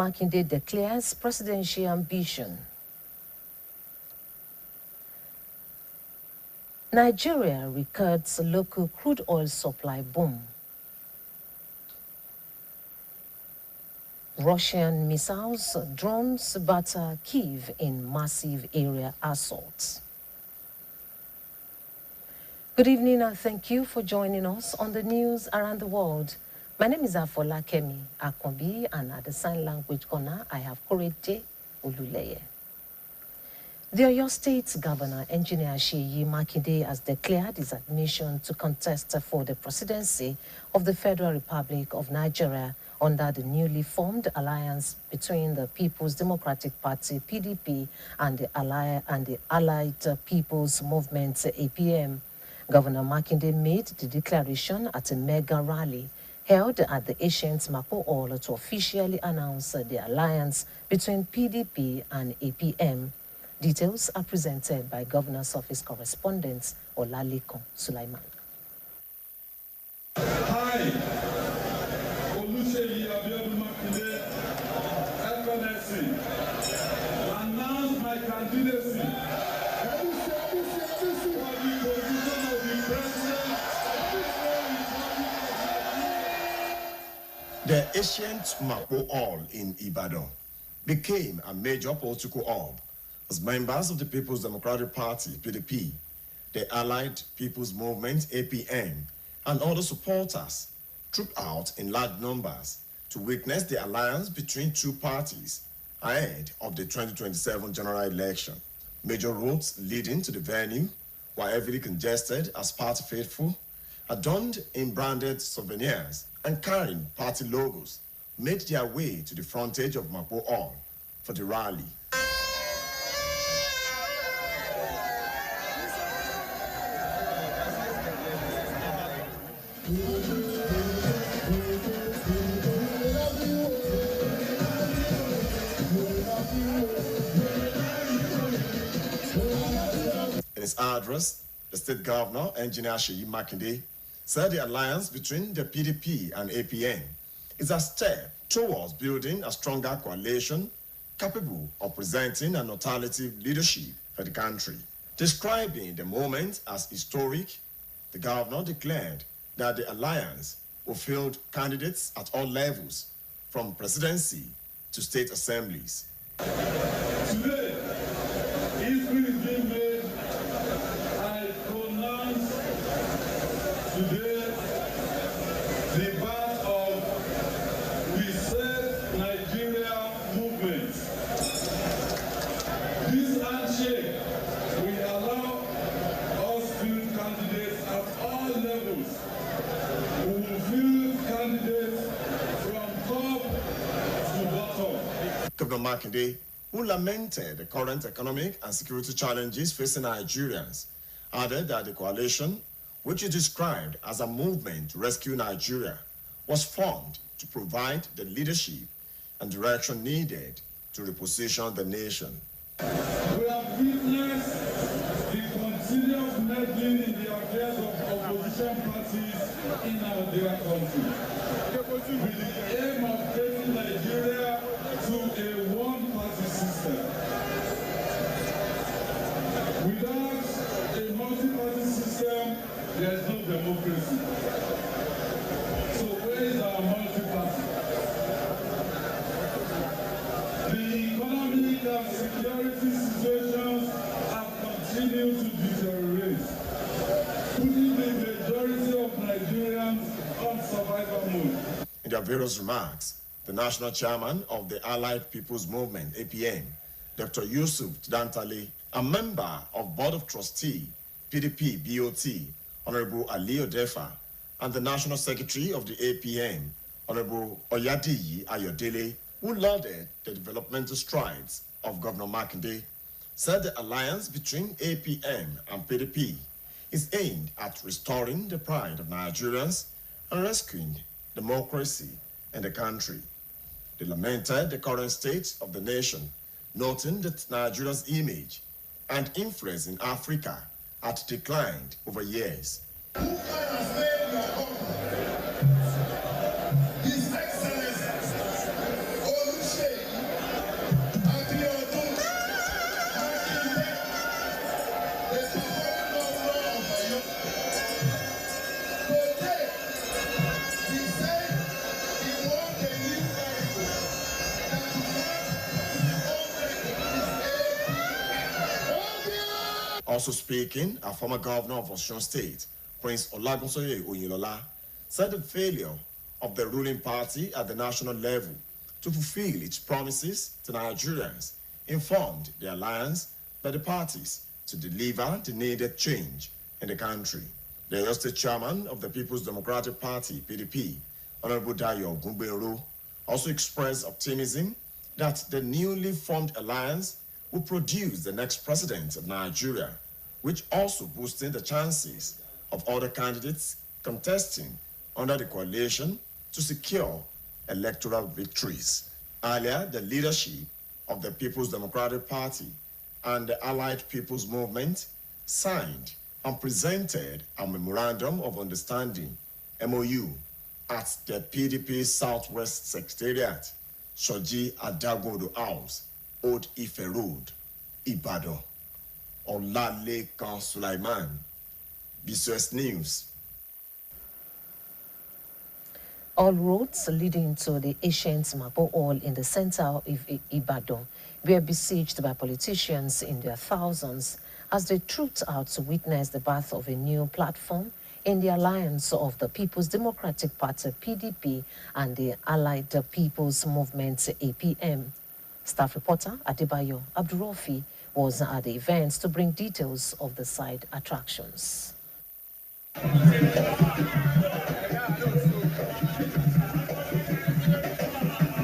Makinde declares presidential ambition. Nigeria records local crude oil supply boom. Russian missiles, drones batter Kyiv in massive area assaults. Good evening and thank you for joining us on the news around the world. My name is Afolakemi Akombi, and at the sign language corner, I have Korete Oluleye. The Oyo State Governor, Engineer Seyi Makinde, has declared his admission to contest for the presidency of the Federal Republic of Nigeria under the newly formed alliance between the People's Democratic Party, PDP, and the Allied People's Movement, APM. Governor Makinde made the declaration at a mega rally held at the ancient Mapo Hall to officially announce the alliance between PDP and APM. Details are presented by Governor's Office correspondent Olalekan Sulaiman. Hi, Makinde, FNSC, announce my candidacy for the position of the President of The ancient Mapo Hall in Ibadan became a major political hub as members of the People's Democratic Party, PDP, the Allied People's Movement, APM, and other supporters trooped out in large numbers to witness the alliance between two parties ahead of the 2027 general election. Major roads leading to the venue were heavily congested as party faithful, adorned in branded souvenirs and carrying party logos, made their way to the frontage of Mapo Hall for the rally. In his address, the state governor, Engineer Seyi Makinde, said the alliance between the PDP and APM is a step towards building a stronger coalition capable of presenting an alternative leadership for the country. Describing the moment as historic, the governor declared that the alliance will field candidates at all levels, from presidency to state assemblies. Today, history is being made. I pronounce today the birth of the Save Nigeria movement. This handshake will allow us field candidates at all levels. We will field candidates from top to bottom. Governor Makinde, who lamented the current economic and security challenges facing Nigerians, added that the coalition, which he described as a movement to rescue Nigeria, was formed to provide the leadership and direction needed to reposition the nation. We have witnessed the continuous meddling in the affairs of opposition parties in our dear country, with the aim of taking Nigeria to a one-party system. Without a multi-party system, there is no democracy. So where is our multi-party? The economic and security situations have continued to deteriorate, putting the majority of Nigerians on survival mode. In their various remarks, the national chairman of the Allied People's Movement, APM, Dr. Yusuf Dantale, a member of Board of Trustee, PDP BOT, Honorable Ali Odefa, and the National Secretary of the APM, Honorable Oyadiyi Ayodele, who lauded the developmental strides of Governor Makinde, said the alliance between APM and PDP is aimed at restoring the pride of Nigerians and rescuing democracy in the country. They lamented the current state of the nation, noting that Nigeria's image and influence in Africa had declined over years. His Excellency Oluseyi Also speaking, a former governor of Osun State, Prince Olagunsoye Oyinlola, said the failure of the ruling party at the national level to fulfill its promises to Nigerians informed the alliance by the parties to deliver the needed change in the country. The Oyo State chairman of the People's Democratic Party, PDP, Honorable Dayo Ogungbero, also expressed optimism that the newly formed alliance will produce the next president of Nigeria, which also boosted the chances of other candidates contesting under the coalition to secure electoral victories. Earlier, the leadership of the People's Democratic Party and the Allied People's Movement signed and presented a Memorandum of Understanding, MOU, at the PDP Southwest Secretariat, Shoji Adagodo House, Old Ife Road, Ibadan. Olalekan Sulaiman, BCOS News. All roads leading to the ancient Mapo Hall in the center of Ibadan were besieged by politicians in their thousands as they trooped out to witness the birth of a new platform in the alliance of the People's Democratic Party, PDP, and the Allied People's Movement, APM. Staff reporter Adebayo Abdurrafi was at the event to bring details of the side attractions.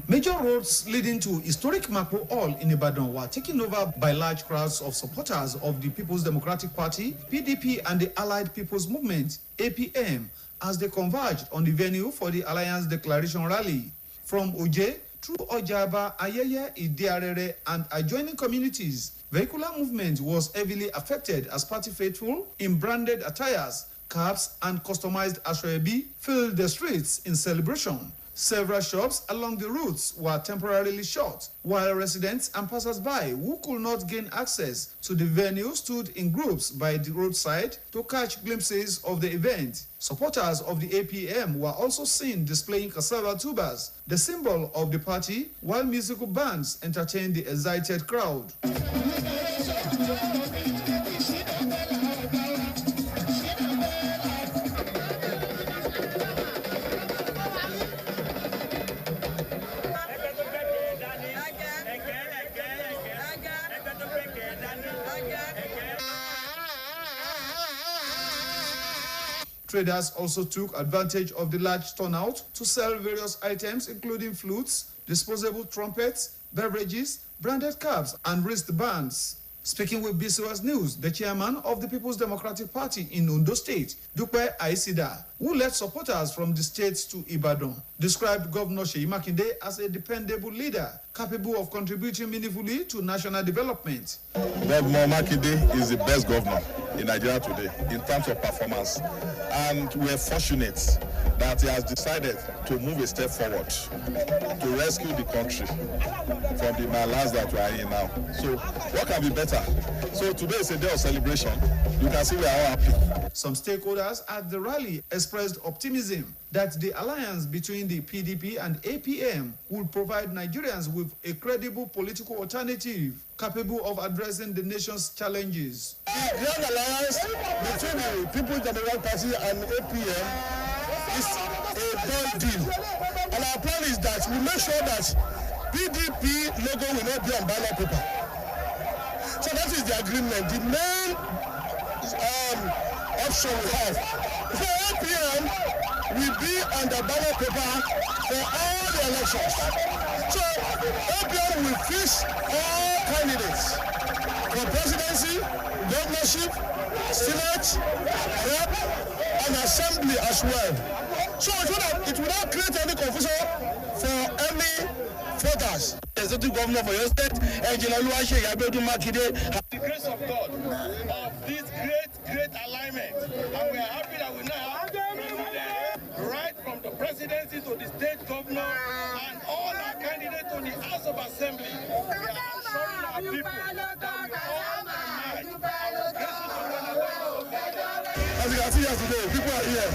Major roads leading to historic Mapo Hall in Ibadan were taken over by large crowds of supporters of the People's Democratic Party, PDP, and the Allied People's Movement, APM, as they converged on the venue for the Alliance Declaration Rally. From Oje through Ojaba, Ayeye, Idiarere, and adjoining communities, vehicular movement was heavily affected as party faithful in branded attires, caps, and customized ashwebi filled the streets in celebration. Several shops along the routes were temporarily shut, while residents and passers-by who could not gain access to the venue stood in groups by the roadside to catch glimpses of the event. Supporters of the APM were also seen displaying cassava tubers, the symbol of the party, while musical bands entertained the excited crowd. Traders also took advantage of the large turnout to sell various items including flutes, disposable trumpets, beverages, branded caps, and wristbands. Speaking with BCOS News, the chairman of the People's Democratic Party in Ondo State, Dupe Aisida, who led supporters from the states to Ibadan, described Governor Seyi Makinde as a dependable leader, capable of contributing meaningfully to national development. Governor Makinde is the best governor in Nigeria today in terms of performance. And we're fortunate that he has decided to move a step forward to rescue the country from the maladies that we are in now. So what can be better? So today is a day of celebration. You can see we are all happy. Some stakeholders at the rally expressed optimism that the alliance between the PDP and APM will provide Nigerians with a credible political alternative capable of addressing the nation's challenges. The grand alliance between the People's Democratic Party and APM is a done deal. And our plan is that we make sure that PDP logo will not be on ballot paper. So that is the agreement. The main option we have. So APM will be on the ballot paper for all the elections. So APM will fix all candidates for presidency, governorship, senate, rep, and assembly as well. So it will not create any confusion for any voters. Executive Governor for your state, Engineer Oluwaseyi Abiodun Makinde. The grace of God of this great alignment, and we are happy that we now have right from the presidency to the state governor and all our candidates to the House of Assembly. We are assuring our people that we all unite. As you can see here today, people are here.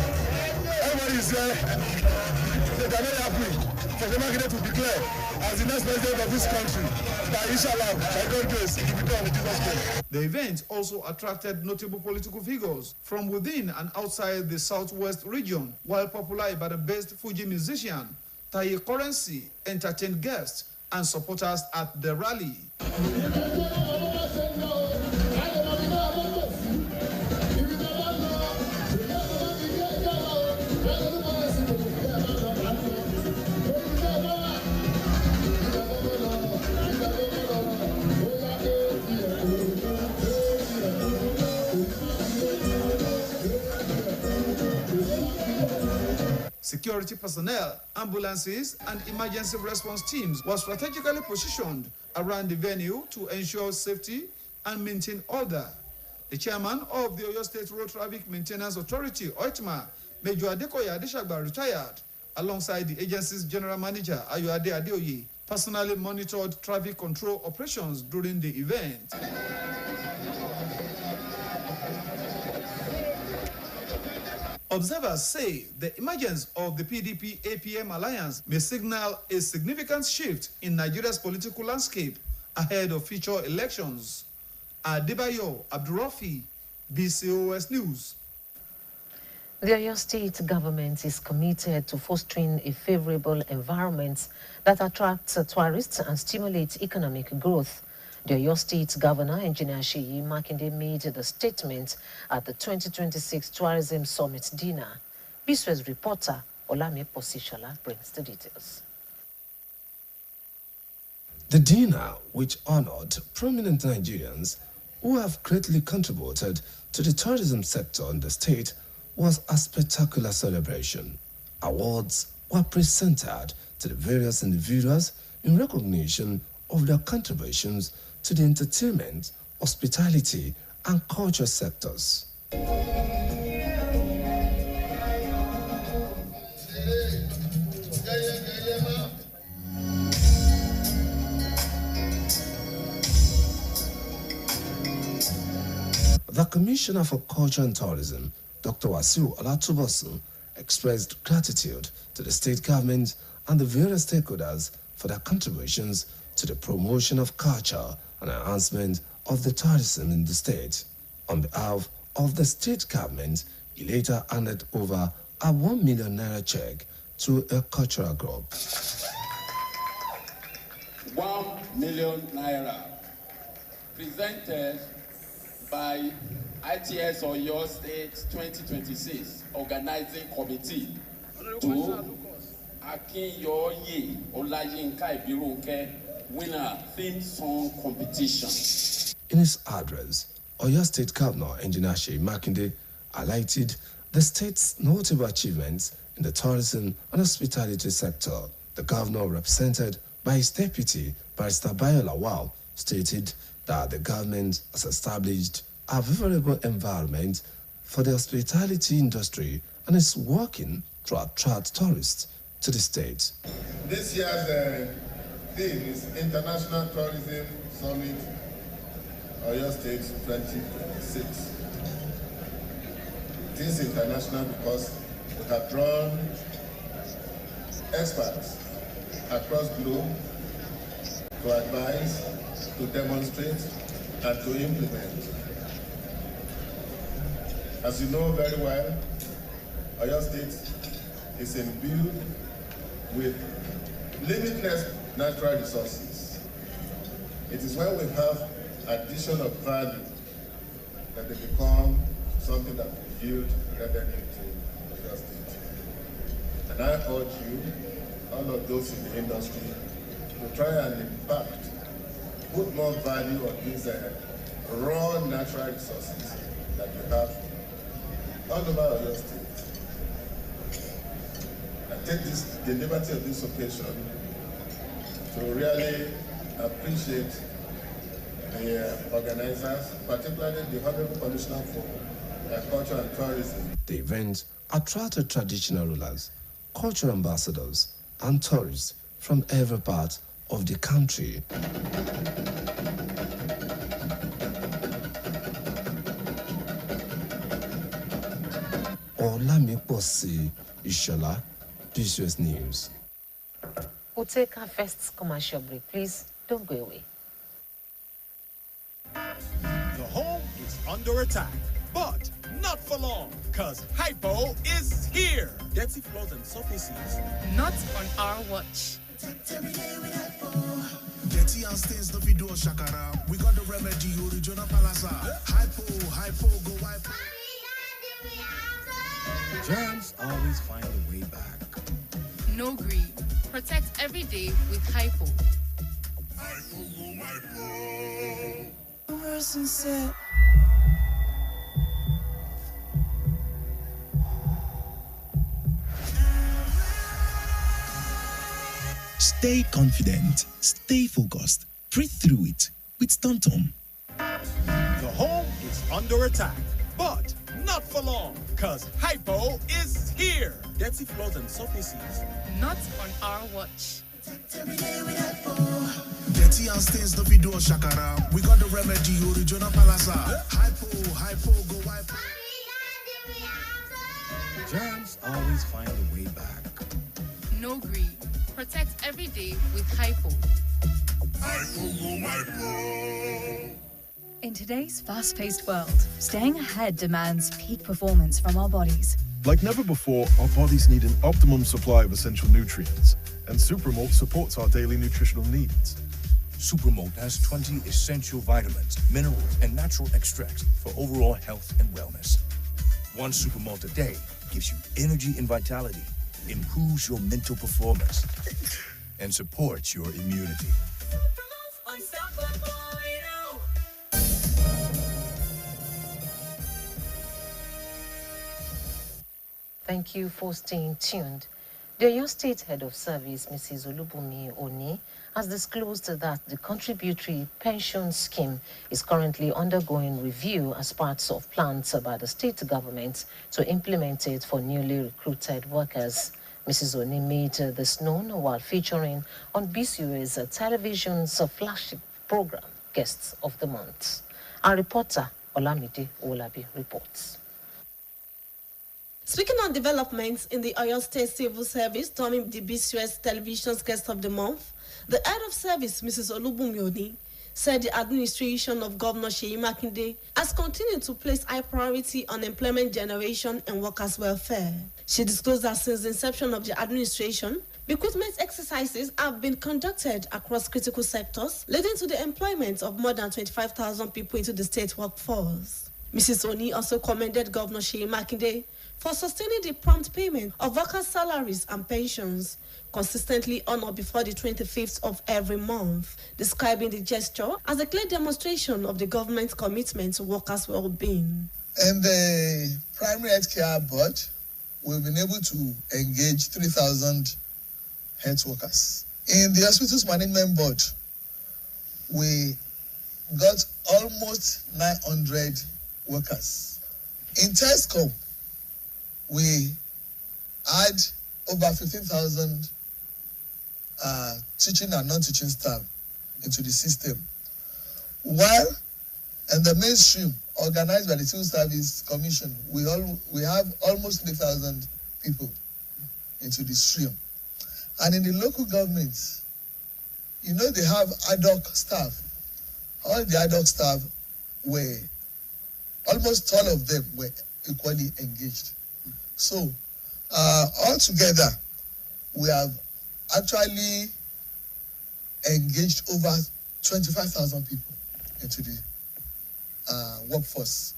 Everybody everybody is here. They are very happy for the Makinde to declare as the next president of this country. That inshallah, by God's grace, it will be done in Jesus' name. The event also attracted notable political figures from within and outside the southwest region, while popular Ibadan-based Fuji musician Taye Currency entertained guests and supporters at the rally. Security personnel, ambulances, and emergency response teams were strategically positioned around the venue to ensure safety and maintain order. The chairman of the Oyo State Road Traffic Maintenance Authority, OITMA, Major Adekoya Adeshagba, retired, alongside the agency's general manager, Ayoade Adeoye, personally monitored traffic control operations during the event. Observers say the emergence of the PDP-APM alliance may signal a significant shift in Nigeria's political landscape ahead of future elections. Adebayo Abdurrafi, BCOS News. The Oyo State government is committed to fostering a favorable environment that attracts tourists and stimulates economic growth. The Oyo State Governor, Engineer Seyi Makinde, made the statement at the 2026 Tourism Summit dinner. BCOS reporter Olami Posishola brings the details. The dinner, which honored prominent Nigerians who have greatly contributed to the tourism sector in the state, was a spectacular celebration. Awards were presented to the various individuals in recognition of their contributions to the entertainment, hospitality, and culture sectors. The Commissioner for Culture and Tourism, Dr. Wasiu Olatubosun, expressed gratitude to the state government and the various stakeholders for their contributions to the promotion of culture and enhancement of the tourism in the state. On behalf of the state government, he later handed over a 1 million naira check to a cultural group. 1 million naira presented by ITS Oyo State 2026 Organizing Committee to Akinyoye Olayinka Ibirunke winner theme song competition. In his address, Oyo State Governor Engineer Seyi Makinde highlighted the state's notable achievements in the tourism and hospitality sector. The governor, represented by his deputy, Barrister Bayo Lawal, stated that the government has established a favorable environment for the hospitality industry and is working to attract tourists to the state. This year's theme is International Tourism Summit, Oyo State 2026. It is international because we have drawn experts across the globe to advise, to demonstrate, and to implement. As you know very well, Oyo State is imbued with limitless natural resources. It is when we have addition of value that they become something that will yield revenue to Oyo State. And I urge you, all of those in the industry, to try and impact, put more value on these raw natural resources that we have all over Oyo State. I take the liberty of this occasion to really appreciate the organizers, particularly the Honorable Commissioner for Culture and Tourism. The event attracted traditional rulers, cultural ambassadors, and tourists from every part of the country. Olamiposi Ishola, BCOS News. We'll take our first commercial break. Please don't go away. The home is under attack, but not for long, because Hypo is here. Dirty floors and surfaces. Not on our watch. Dirty and stains, no video shakara. We got the remedy, original palasa. Hypo, go hypo. Germs always find a way back. No green. Protect every day with Hypo. Person said. Stay confident, stay focused, breathe through it with TomTom. The home is under attack, but not for long, because Hypo is here. Dirty floors and surfaces. Not on our watch. Dirty and stains, no video shakara. We got the remedy, original palasa. Hypo, go hypo. Germs always find a way back. No green. Protect every day with Hypo. In today's fast-paced world, staying ahead demands peak performance from our bodies. Like never before, our bodies need an optimum supply of essential nutrients, and Supermalt supports our daily nutritional needs. Supermalt has 20 essential vitamins, minerals, and natural extracts for overall health and wellness. One Supermalt a day gives you energy and vitality, improves your mental performance, and supports your immunity. Thank you for staying tuned. The Oyo State Head of Service, Mrs. Olubunmi Oni, has disclosed that the contributory pension scheme is currently undergoing review as part of plans by the state government to implement it for newly recruited workers. Mrs. Oni made this known while featuring on BCOS television's flagship program, Guests of the Month. Our reporter, Olamide Olabi, reports. Speaking on developments in the Oyo State Civil Service during the BCOS television's Guest of the Month, the head of service, Mrs. Olubunmi Oni, said the administration of Governor Seyi Makinde has continued to place high priority on employment generation and workers' welfare. She disclosed that since the inception of the administration, recruitment exercises have been conducted across critical sectors, leading to the employment of more than 25,000 people into the state workforce. Mrs. Oni also commended Governor Seyi Makinde for sustaining the prompt payment of workers' salaries and pensions, consistently honored before the 25th of every month, describing the gesture as a clear demonstration of the government's commitment to workers' well-being. In the primary health care board, we've been able to engage 3,000 health workers. In the hospitals management board, we got almost 900 workers. In TESCOM, we had over 15,000 teaching and non-teaching staff into the system. While in the mainstream, organized by the Civil Service Commission, we have almost 3,000 people into the stream. And in the local governments, you know, they have ad hoc staff. All the ad hoc staff were, almost all of them were equally engaged. So, altogether, we have actually engaged over 25,000 people into the workforce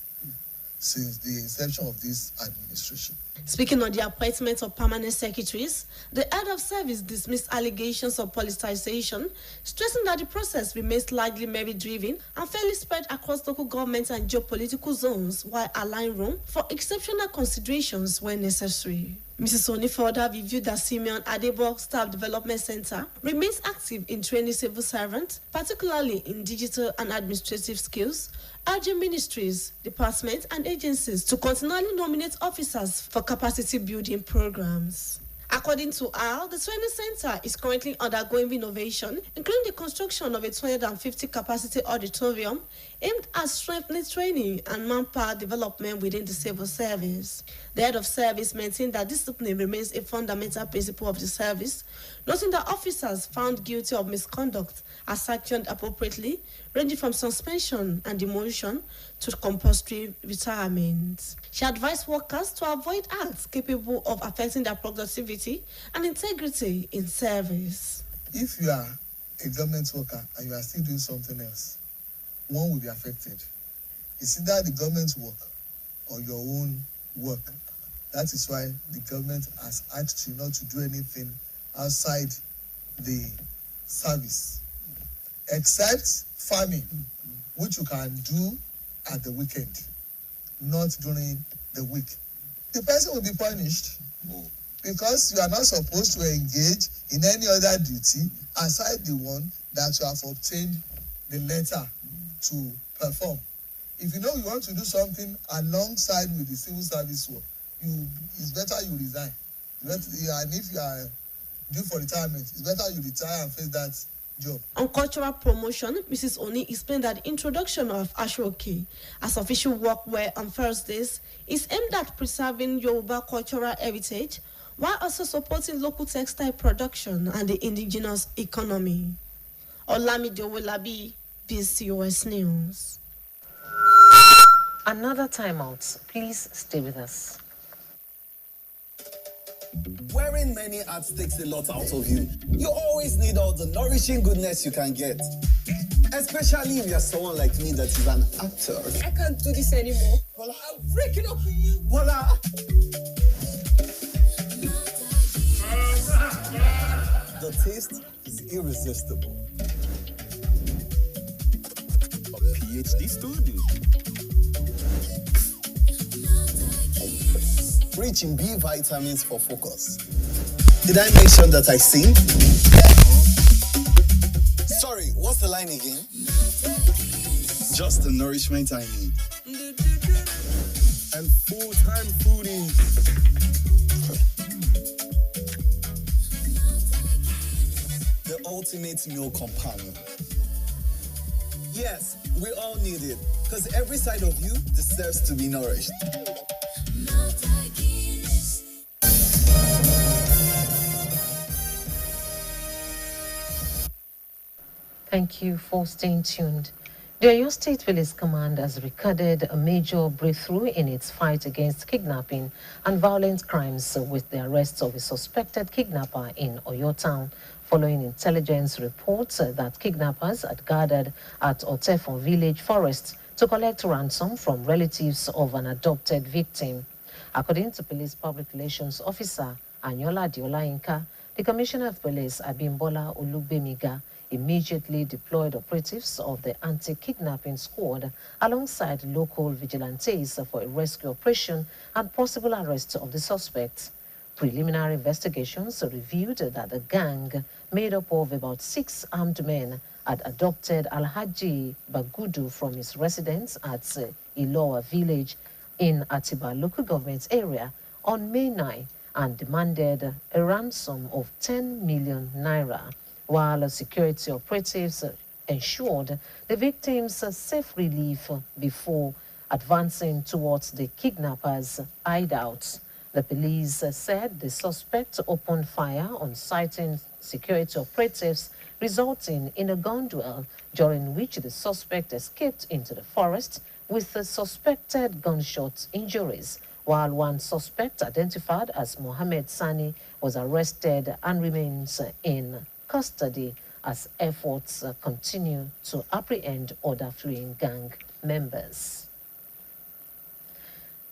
since the inception of this administration. Speaking on the appointment of permanent secretaries, the head of service dismissed allegations of politicization, stressing that the process remains largely merit-driven and fairly spread across local governments and geopolitical zones, while allowing room for exceptional considerations when necessary. Mrs. Oni further reviewed that Simeon Adebo Staff Development Center remains active in training civil servants, particularly in digital and administrative skills, urging ministries, departments, and agencies to continually nominate officers for capacity building programs. According to her, the training center is currently undergoing renovation, including the construction of a 250 capacity auditorium aimed at strengthening training and manpower development within the civil service. The head of service maintained that discipline remains a fundamental principle of the service, noting that officers found guilty of misconduct are sanctioned appropriately, ranging from suspension and demotion to compulsory retirement. She advised workers to avoid acts capable of affecting their productivity and integrity in service. If you are a government worker and you are still doing something else, one will be affected. It's either the government work or your own work. That is why the government has asked you not to do anything outside the service, except farming, which you can do at the weekend, not during the week. The person will be punished because you are not supposed to engage in any other duty aside the one that you have obtained the letter to perform. If you know you want to do something alongside with the civil service work, it's better you resign. And if you are due for retirement, it's better you retire and face that job. On cultural promotion, Mrs. Oni explained that the introduction of Ashoke as official workwear on Thursdays is aimed at preserving Yoruba cultural heritage while also supporting local textile production and the indigenous economy. Olamide Owolabi, BCOS News. Another timeout. Please stay with us. Wearing many hats takes a lot out of you. You always need all the nourishing goodness you can get. Especially if you're someone like me that is an actor. I can't do this anymore. Voila. I'm breaking up with you. Voila. The taste is irresistible. A PhD student. Rich in B vitamins for focus. Did I mention that I sing? Sorry, what's the line again? Just the nourishment I need. And full-time foodies. The ultimate meal companion. Yes, we all need it, because every side of you deserves to be nourished. Thank you for staying tuned. The Oyo State Police Command has recorded a major breakthrough in its fight against kidnapping and violent crimes with the arrest of a suspected kidnapper in Oyo Town, following intelligence reports that kidnappers had gathered at Otefon Village Forest to collect ransom from relatives of an adopted victim. According to Police Public Relations Officer Anyola Diolayinka, the Commissioner of Police Abimbola Olugbemiga immediately deployed operatives of the anti-kidnapping squad alongside local vigilantes for a rescue operation and possible arrest of the suspects. Preliminary investigations revealed that the gang, made up of about 6 armed men, had adopted Alhaji Bagudu from his residence at Ilowa village in Atiba local government area on May 9 and demanded a ransom of 10 million naira, while security operatives ensured the victims' safe relief before advancing towards the kidnappers' hideouts. The police said the suspect opened fire on sighting security operatives, resulting in a gun duel, during which the suspect escaped into the forest with the suspected gunshot injuries, while one suspect, identified as Mohammed Sani, was arrested and remains in custody as efforts continue to apprehend other fleeing gang members.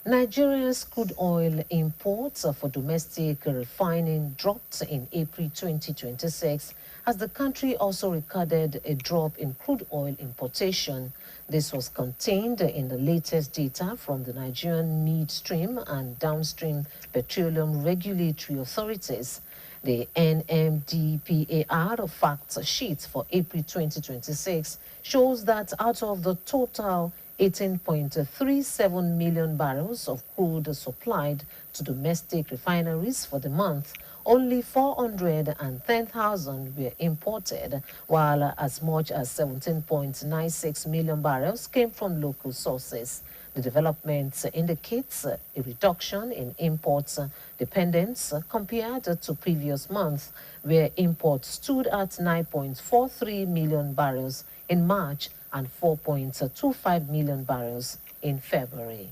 Nigeria's crude oil imports for domestic refining dropped in April 2026 as the country also recorded a drop in crude oil importation. This was contained in the latest data from the Nigerian midstream and downstream petroleum regulatory authorities. The NMDPAR fact sheet for April 2026 shows that out of the total 18.37 million barrels of crude supplied to domestic refineries for the month, only 410,000 were imported, while as much as 17.96 million barrels came from local sources. The development indicates a reduction in imports dependence compared to previous months, where imports stood at 9.43 million barrels in March and 4.25 million barrels in February.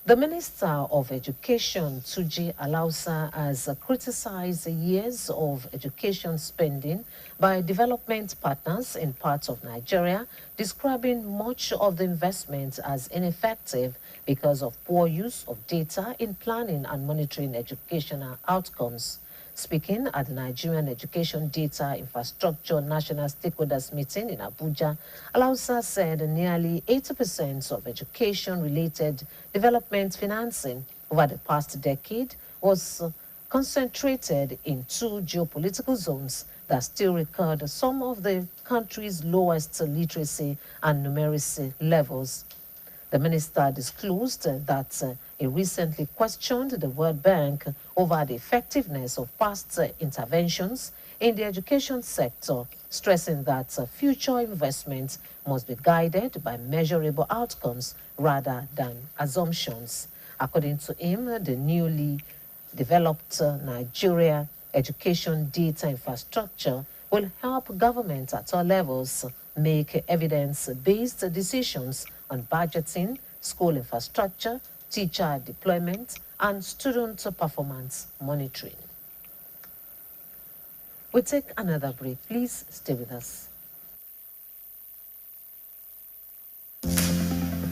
The Minister of Education, Tuji Alausa, has criticized years of education spending by development partners in parts of Nigeria, describing much of the investment as ineffective because of poor use of data in planning and monitoring educational outcomes. Speaking at the Nigerian Education Data Infrastructure National Stakeholders Meeting in Abuja, Alausa said nearly 80% of education-related development financing over the past decade was concentrated in two geopolitical zones that still record some of the country's lowest literacy and numeracy levels. The minister disclosed that he recently questioned the World Bank over the effectiveness of past interventions in the education sector, stressing that future investments must be guided by measurable outcomes rather than assumptions. According to him, the newly developed Nigeria education data infrastructure will help government at all levels make evidence-based decisions on budgeting, school infrastructure, teacher deployment, and student performance monitoring. We'll take another break. Please stay with us.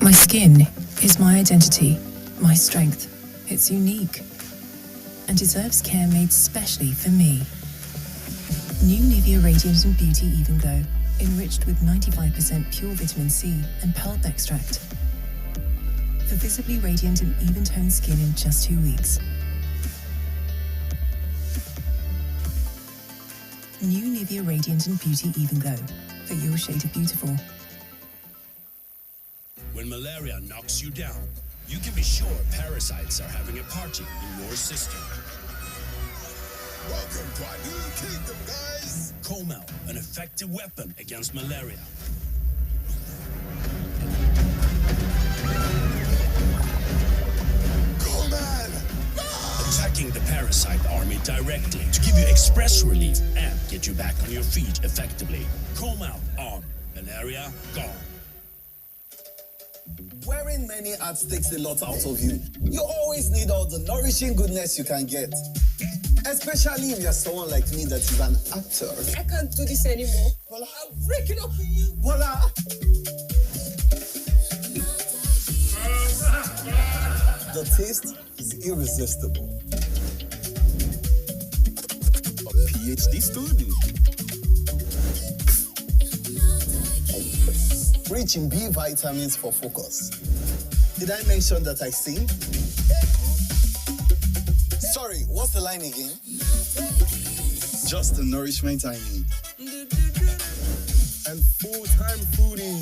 My skin is my identity, my strength. It's unique and deserves care made specially for me. New Nivea Radiant and Beauty Even Glow, enriched with 95% pure vitamin C and pulp extract. For visibly radiant and even-toned skin in just 2 weeks. New Nivea Radiant and Beauty Even Glow, for your shade of beautiful. When malaria knocks you down, you can be sure parasites are having a party in your system. Welcome to our new kingdom, guys! Comel, an effective weapon against malaria. Comel! Attacking the parasite army directly to give you express relief and get you back on your feet effectively. Comel on. Malaria gone. Wearing many hats takes a lot out of you. You always need all the nourishing goodness you can get. Especially if you're someone like me that is an actor. I can't do this anymore. Voila. I'm breaking up with you. Voila! The taste is irresistible. A PhD student. Rich in B vitamins for focus. Did I mention that I sing? Sorry, what's the line again? Just the nourishment I need. And full-time foodie.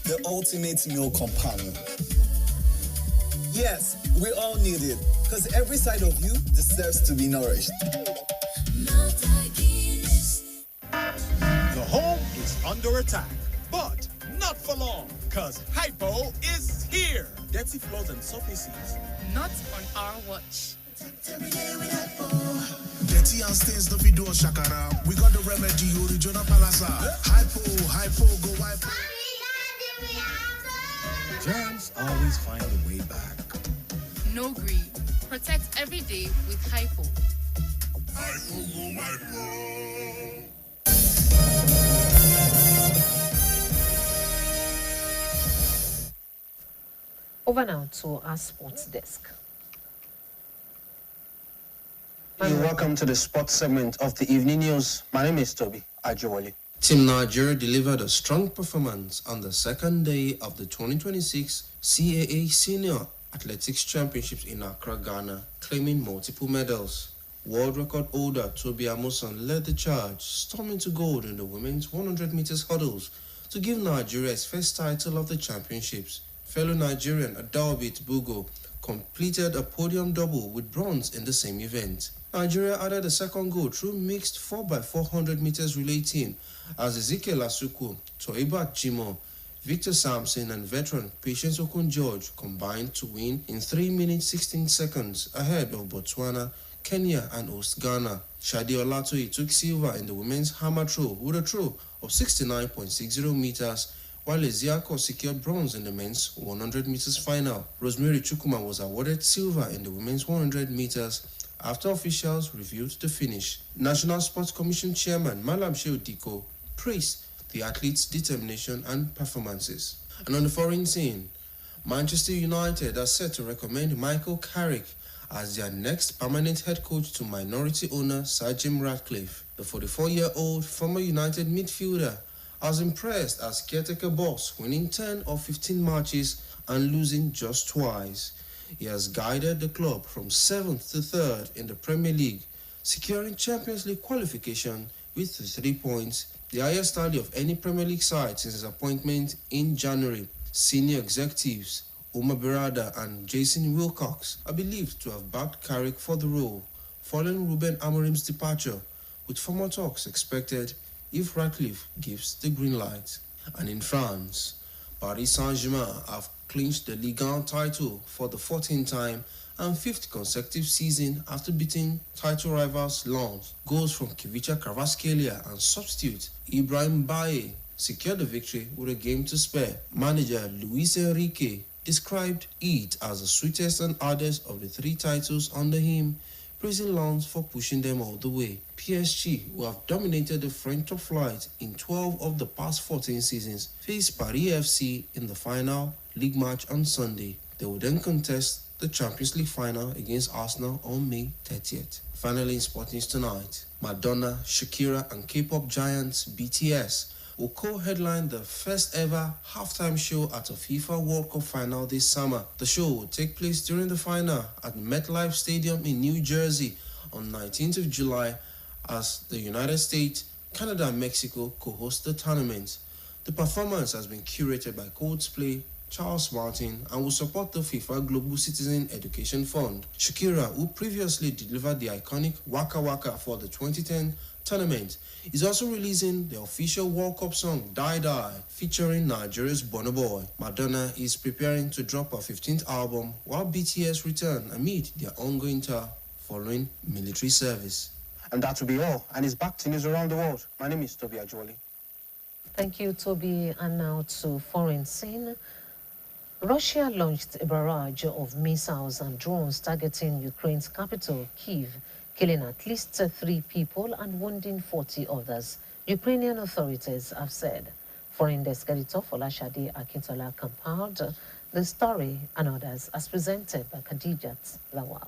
The ultimate meal companion. Yes, we all need it, because every side of you deserves to be nourished. The home is under attack, but not for long, because Hypo is here. Dirty floors and surfaces. Not on our watch. Dirty and stains, no fit do us shakara. We got the remedy, original palasa. Hypo, go hypo. Germs always find a way back. No greed. Protect every day with Hypo. Hypo, go hypo. Over now to our sports desk. Welcome to the sports segment of the evening news. My name is Toby Ajewale. Team Nigeria delivered a strong performance on the second day of the 2026 CAA Senior Athletics Championships in Accra, Ghana, claiming multiple medals. World record holder Toby Amusan led the charge, storming to gold in the women's 100 meters hurdles to give Nigeria its first title of the championships. Fellow Nigerian Adalbit Bugo completed a podium double with bronze in the same event. Nigeria added a second goal through mixed 4x400 meters relay team as Ezekiel Asuku, Toibat Jimo, Victor Sampson and veteran Patience Okun-George combined to win in 3 minutes 16 seconds ahead of Botswana, Kenya and host Ghana. Shadi Olatoye took silver in the women's hammer throw with a throw of 69.60 meters, while Ezeako secured bronze in the men's 100 meters final. Rosemary Chukuma was awarded silver in the women's 100 meters after officials reviewed the finish. National Sports Commission Chairman Malam Shehu Diko praised the athletes' determination and performances. And on the foreign scene, Manchester United are set to recommend Michael Carrick as their next permanent head coach to minority owner Sir Jim Ratcliffe. The 44-year-old former United midfielder has impressed as caretaker boss, winning 10 of 15 matches and losing just twice. He has guided the club from 7th to 3rd in the Premier League, securing Champions League qualification with 3 points, the highest tally of any Premier League side since his appointment in January. Senior executives Omar Berada and Jason Wilcox are believed to have backed Carrick for the role, following Ruben Amorim's departure, with formal talks expected if Ratcliffe gives the green light. And in France, Paris Saint-Germain have clinched the Ligue 1 title for the 14th time and 5th consecutive season after beating title rivals Lens. Goals from Kivicha Kvaratskhelia and substitute Ibrahim Baye secured the victory with a game to spare. Manager Luis Enrique described it as the sweetest and hardest of the 3 titles under him, praising Lens for pushing them all the way. PSG, who have dominated the French top flight in 12 of the past 14 seasons, face Paris FC in the final league match on Sunday. They will then contest the Champions League final against Arsenal on May 30th. Finally, in sport news tonight, Madonna, Shakira and K-pop giants BTS will co-headline the first ever halftime show at a FIFA World Cup final this summer. The show will take place during the final at MetLife Stadium in New Jersey on 19th of July as the United States, Canada and Mexico co-host the tournament. The performance has been curated by Coldplay, Charles Martin, and will support the FIFA Global Citizen Education Fund. Shakira, who previously delivered the iconic Waka Waka for the 2010 tournament, is also releasing the official World Cup song Die Die featuring Nigeria's Burna Boy. Madonna is preparing to drop her 15th album while BTS return amid their ongoing tour following military service. And that will be all. And it's back to news around the world. My name is Toby Ajwali. Thank you, Toby. And now to foreign scene. Russia launched a barrage of missiles and drones targeting Ukraine's capital, Kyiv, killing at least 3 people and wounding 40 others, Ukrainian authorities have said. Foreign desk editor Folashade Akintola compiled the story and others as presented by Khadijat Lawal.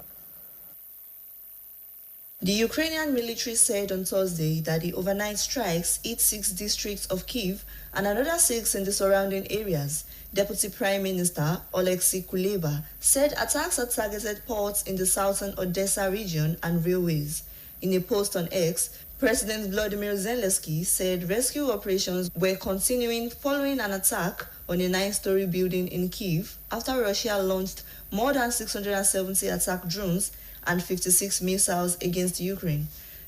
The Ukrainian military said on Thursday that the overnight strikes hit 6 districts of Kyiv and another 6 in the surrounding areas. Deputy Prime Minister Oleksiy Kuleba said attacks had targeted ports in the southern Odessa region and railways. In a post on X, President Volodymyr Zelensky said rescue operations were continuing following an attack on a 9-story building in Kyiv after Russia launched more than 670 attack drones and 56 missiles against Ukraine.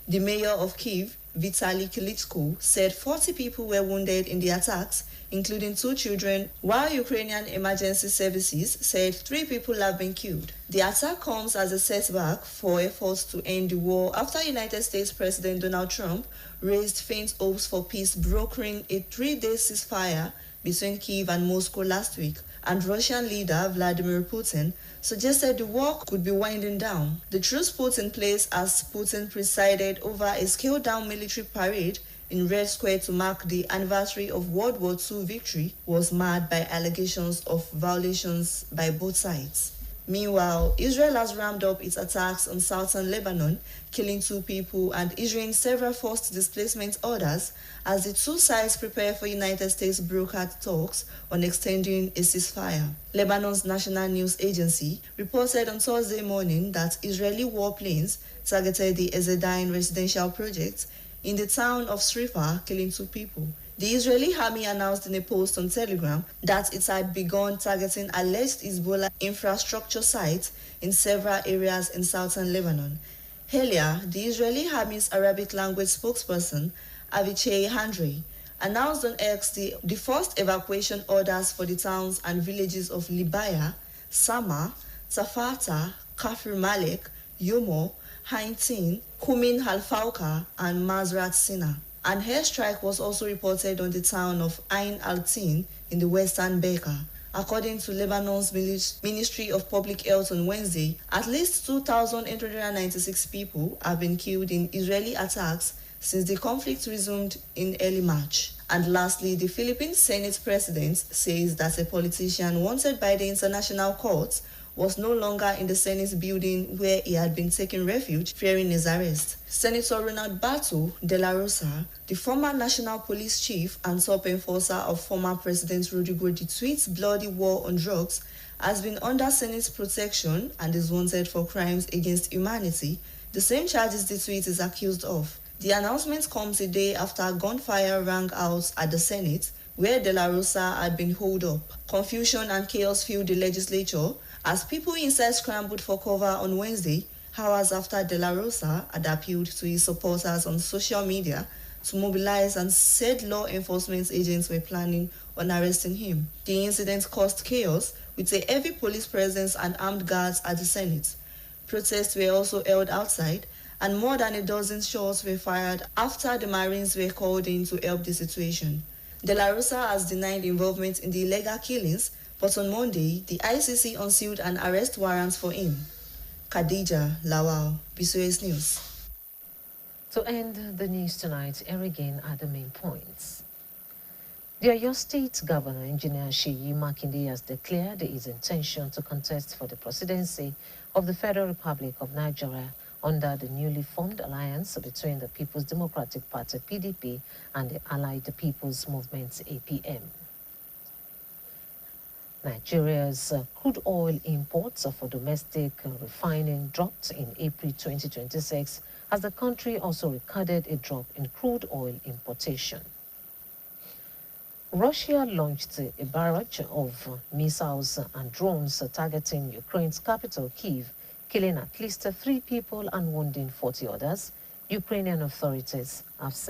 The mayor of Kyiv, Vitaly Klitschko, said 40 people were wounded in the attacks, including 2 children, while Ukrainian emergency services said 3 people have been killed. The attack comes as a setback for efforts to end the war after United States President Donald Trump raised faint hopes for peace, brokering a 3-day ceasefire between Kyiv and Moscow last week, and Russian leader Vladimir Putin suggested the war could be winding down. The truce put in place as Putin presided over a scaled-down military parade in Red Square to mark the anniversary of World War II victory was marred by allegations of violations by both sides. Meanwhile, Israel has ramped up its attacks on southern Lebanon, killing 2 people and issuing several forced displacement orders as the two sides prepare for United States brokered talks on extending a ceasefire. Lebanon's national news agency reported on Thursday morning that Israeli warplanes targeted the Ezedine residential project in the town of Srifa, killing 2 people. The Israeli army announced in a post on Telegram that it had begun targeting alleged Hezbollah infrastructure sites in several areas in southern Lebanon. Earlier, the Israeli army's Arabic language spokesperson, Avichai Handry, announced on X the first evacuation orders for the towns and villages of Libaya, Sama, Tafata, Kafir Malik, Yomo, Haintin, Kumin Al-Fauka, and Mazrat Sina. An airstrike was also reported on the town of Ain al-Tin in the western Bekaa. According to Lebanon's Ministry of Public Health on Wednesday, at least 2,896 people have been killed in Israeli attacks since the conflict resumed in early March. And lastly, the Philippine Senate President says that a politician wanted by the International Court was no longer in the Senate building where he had been taking refuge, fearing his arrest. Senator Ronald Bato de la Rosa, the former National Police Chief and top enforcer of former President Rodrigo Duterte's bloody war on drugs, has been under Senate protection and is wanted for crimes against humanity, the same charges Duterte is accused of. The announcement comes a day after gunfire rang out at the Senate, where de la Rosa had been holed up. Confusion and chaos filled the legislature as people inside scrambled for cover on Wednesday, hours after de la Rosa had appealed to his supporters on social media to mobilize and said law enforcement agents were planning on arresting him. The incident caused chaos with a heavy police presence and armed guards at the Senate. Protests were also held outside, and more than a dozen shots were fired after the Marines were called in to help the situation. De la Rosa has denied involvement in the illegal killings, but on Monday, the ICC unsealed an arrest warrant for him. Khadija Lawal, BCOS News. To end the news tonight, here again are the main points. The Oyo State Governor, Engineer Seyi Makinde, has declared his intention to contest for the presidency of the Federal Republic of Nigeria under the newly formed alliance between the People's Democratic Party, PDP, and the Allied People's Movement, APM. Nigeria's crude oil imports for domestic refining dropped in April 2026 as the country also recorded a drop in crude oil importation. Russia launched a barrage of missiles and drones targeting Ukraine's capital, Kyiv, killing at least 3 people and wounding 40 others, Ukrainian authorities have said.